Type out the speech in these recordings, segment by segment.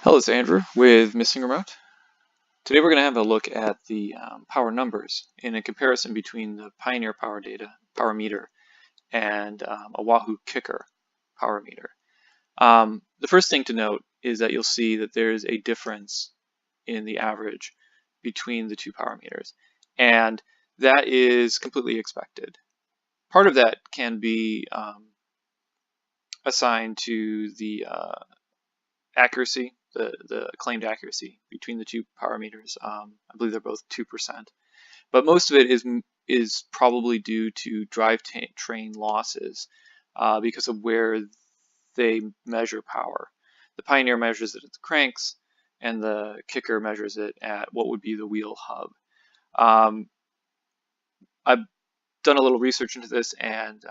Hello, it's Andrew with Missing Remote. Today we're going to have a look at the power numbers in a comparison between the Pioneer power meter and a Wahoo Kickr power meter. The first thing to note is that you'll see that there's a difference in the average between the two power meters, and that is completely expected. Part of that can be assigned to the accuracy, the claimed accuracy between the two power meters. I believe they're both 2%, but most of it is probably due to drivetrain losses because of where they measure power. The Pioneer measures it at the cranks, and the Kickr measures it at what would be the wheel hub. I've done a little research into this, and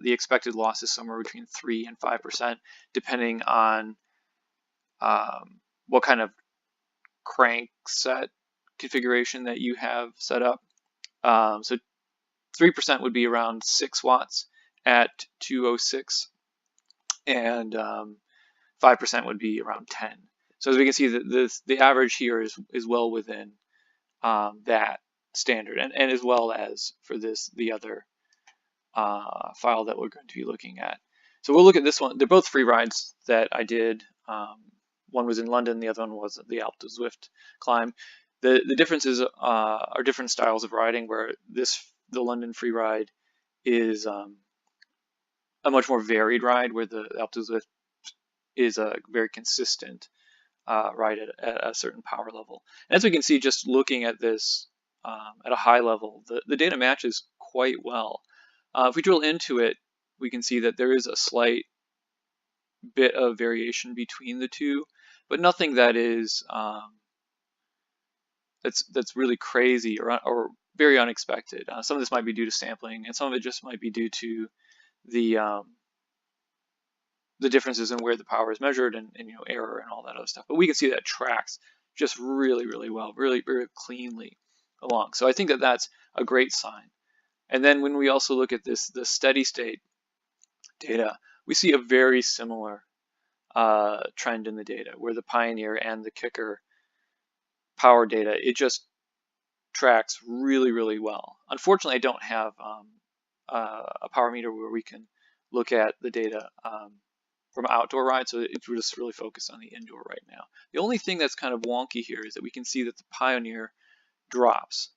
the expected loss is somewhere between 3 and 5%, depending on what kind of crank set configuration that you have set up. So 3% would be around 6 watts at 206, and 5% would be around 10. So as we can see, the average here is well within that standard, and as well as for the other file that we're going to be looking at. So we'll look at this one. They're both free rides that I did. One was in London, the other one was the Alpe d'Huez climb. The differences are different styles of riding, where the London free ride is a much more varied ride, where the Alpe d'Huez is a very consistent ride at a certain power level. And as we can see, just looking at this at a high level, the data matches quite well. If we drill into it, we can see that there is a slight bit of variation between the two, but nothing that is that's really crazy or very unexpected. Some of this might be due to sampling, and some of it just might be due to the differences in where the power is measured, and error and all that other stuff. But we can see that it tracks just really well, really very cleanly along. So I think that that's a great sign. And then when we also look at the steady state data, we see a very similar trend in the data, where the Pioneer and the Kickr power data, it just tracks really well. Unfortunately, I don't have a power meter where we can look at the data from outdoor rides, so we're just really focused on the indoor right now. The only thing that's kind of wonky here is that we can see that the Pioneer drops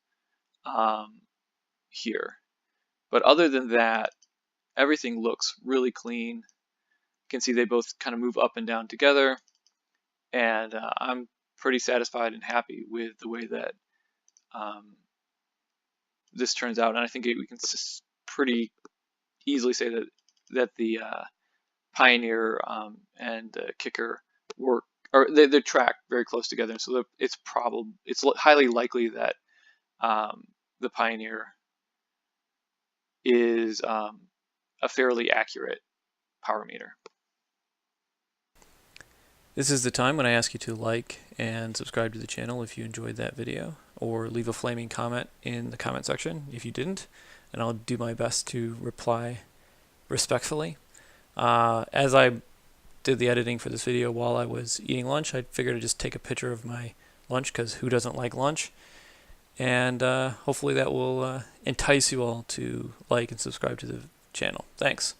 here, but other than that, everything looks really clean. You can see they both kind of move up and down together, and I'm pretty satisfied and happy with the way that this turns out. And I think we can pretty easily say that the Pioneer and the Kickr work, or they track very close together. So it's highly likely that the Pioneer is a fairly accurate power meter. This is the time when I ask you to like and subscribe to the channel if you enjoyed that video, or leave a flaming comment in the comment section if you didn't, and I'll do my best to reply respectfully. As I did the editing for this video while I was eating lunch, I figured I'd just take a picture of my lunch, because who doesn't like lunch? And hopefully that will entice you all to like and subscribe to the channel. Thanks.